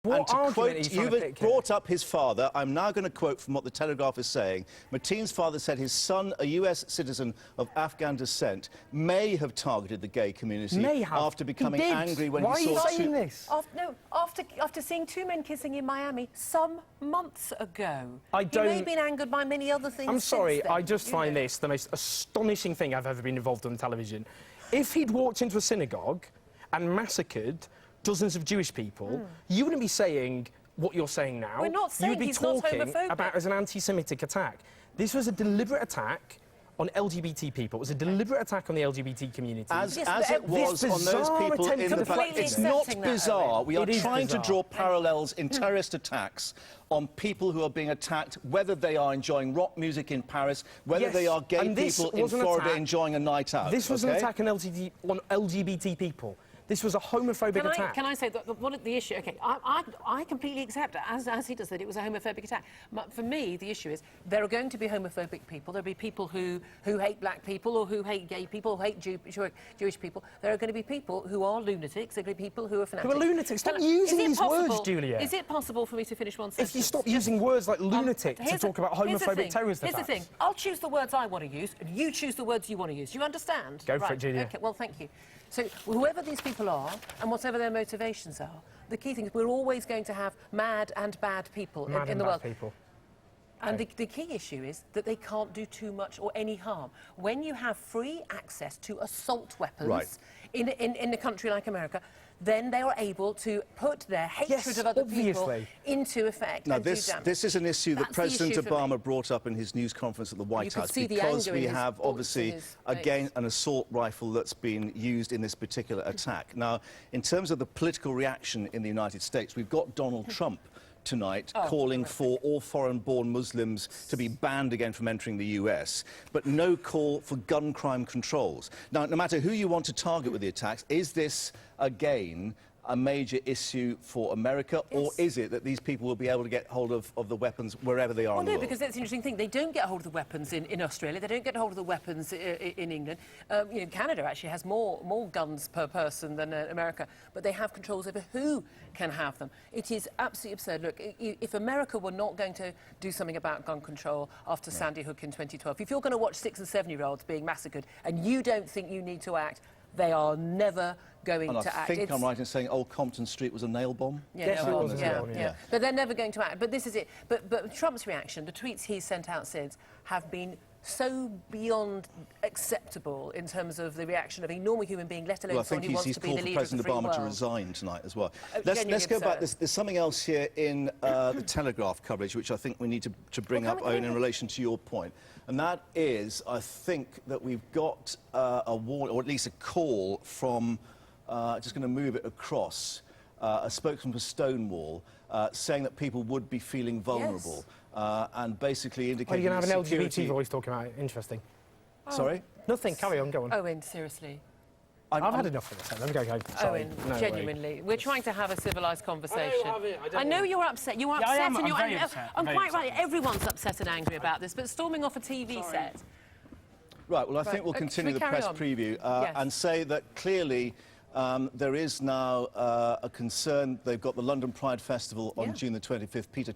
And to quote, you've brought up his father. I'm now going to quote from what the Telegraph is saying. Mateen's father said his son, a US citizen of Afghan descent, may have targeted the gay community after becoming angry when he saw Why are you saying this? After seeing two men kissing in Miami some months ago. He may have been angered by many other things. I'm sorry, then, I just find this the most astonishing thing I've ever been involved in on television. If he'd walked into a synagogue and massacred dozens of Jewish people, you wouldn't be saying what you're saying now. We're not saying he's not homophobic. You would be talking about it as an anti-Semitic attack. This was a deliberate attack on LGBT people. It was a deliberate attack on the LGBT community. As it was on those people in the back. It's not bizarre. We are trying to draw parallels in terrorist attacks on people who are being attacked, whether they are enjoying rock music in Paris, whether they are gay people in Florida enjoying a night out. This was an attack on LGBT people. This was a homophobic attack. Can I say that what the issue? Okay, I completely accept, as he does, that it was a homophobic attack. But for me, the issue is there are going to be homophobic people. There'll be people who hate black people or who hate gay people or hate Jewish people. There are going to be people who are lunatics. There are going to be people who are fanatics. Who are lunatics? Stop using these words, Julia. Is it possible for me to finish one sentence? If you stop using words like lunatic to talk about homophobic terrorist attacks. Here's the thing. I'll choose the words I want to use, and you choose the words you want to use. Do you understand? Go for it, Julia. Okay, well, thank you. So, whoever these people are, and whatever their motivations are, the key thing is we're always going to have mad and bad people in the world. And the key issue is that they can't do too much or any harm. When you have free access to assault weapons in a country like America, then they are able to put their hatred of other people into effect. Now, this is an issue that President Obama brought up in his news conference at the White House, because we have, obviously, again, an assault rifle that's been used in this particular attack. Now, in terms of the political reaction in the United States, we've got Donald Trump tonight calling for all foreign-born Muslims to be banned again from entering the US, but no call for gun crime controls. Now, no matter who you want to target with the attacks, is this, again, a major issue for America, or is it that these people will be able to get hold of the weapons wherever they are in the world? No, because that's the interesting thing. They don't get hold of the weapons in Australia. They don't get hold of the weapons in England. You know, Canada actually has more guns per person than America, but they have controls over who can have them. It is absolutely absurd. Look, if America were not going to do something about gun control after Sandy Hook in 2012, if you're going to watch 6- and 7-year-olds being massacred and you don't think you need to act, they are never going to act. I think I'm right in saying Old Compton Street was a nail bomb? Yes, it was. But they're never going to act. But this is it. But Trump's reaction, the tweets he's sent out since, have been so beyond acceptable in terms of the reaction of a normal human being, let alone someone who wants to be the leader of the free world. He's called for President Obama to resign tonight as well. Let's go back. There's something else here in the Telegraph coverage which I think we need to bring up, Owen, in relation to your point. And that is, I think that we've got a warning, or at least a call from, just going to move it across, a spokesman for Stonewall, saying that people would be feeling vulnerable. And basically indicating... Are you going to have an LGBT voice talking about it? Interesting. Sorry? Nothing. Carry on. Go on. Owen, seriously. I've had enough of this. Let me go home. Owen, genuinely. We're trying to have a civilised conversation. I know you're upset. You're upset. I'm very upset. I'm quite right. Everyone's upset and angry about this, but storming off a TV set... Right, well, I think we'll continue the press preview and say that clearly there is now a concern. They've got the London Pride Festival on June the 25th. Peter